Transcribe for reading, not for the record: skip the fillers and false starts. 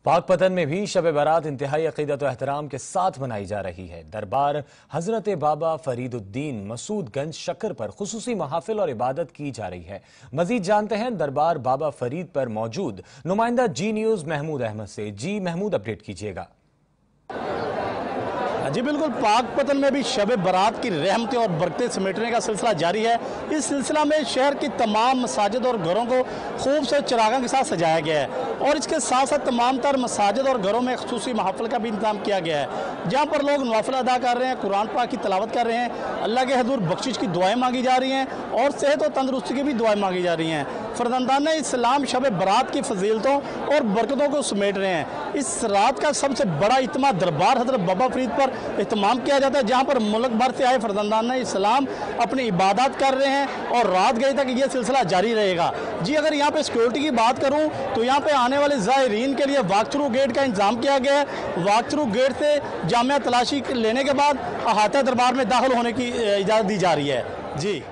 पाकपतन में भी शब बारात इंतहाई अकीदत व एहतराम के साथ मनाई जा रही है। दरबार हजरत बाबा फरीदुद्दीन मसूदगंज शक्कर पर खुसूसी महाफिल और इबादत की जा रही है। मजीद जानते हैं दरबार बाबा फरीद पर मौजूद नुमाइंदा जी न्यूज महमूद अहमद से। जी महमूद, अपडेट कीजिएगा। जी बिल्कुल, पाकपतन में भी शब बारात की रहमतें और बरकतें समेटने का सिलसिला जारी है। इस सिलसिला में शहर की तमाम मसाजिद और घरों को खूबसूरत चिरागों के साथ सजाया गया है और इसके साथ साथ तमाम तर मसाजिद और घरों में खुसूसी महफिल का भी इंतजाम किया गया है, जहाँ पर लोग नवाफिल अदा कर रहे हैं, कुरान पाक की तिलावत कर रहे हैं, अल्लाह के हजूर बख्शिश की दुआएं मांगी जा रही हैं और सेहत और तंदरुस्ती की भी दुआएं मांगी जा रही हैं। फर्जंदान इस्लाम शब बारात की फजीलतों और बरकतों को समेट रहे हैं। इस रात का सबसे बड़ा इज्तिमा दरबार हजरत बाबा फरीद पर इत्माम किया जाता है, जहाँ पर मुल्क भर से आए फर्जंदान इस्लाम अपनी इबादत कर रहे हैं और रात गए तक ये सिलसिला जारी रहेगा। जी अगर यहाँ पे सिक्योरिटी की बात करूँ तो यहाँ पे आने वाले ज़ायरीन के लिए वॉक थ्रू गेट का इंतजाम किया गया है। वॉक थ्रू गेट से जामिया तलाशी लेने के बाद अहाता दरबार में दाखिल होने की इजाज़त दी जा रही है। जी।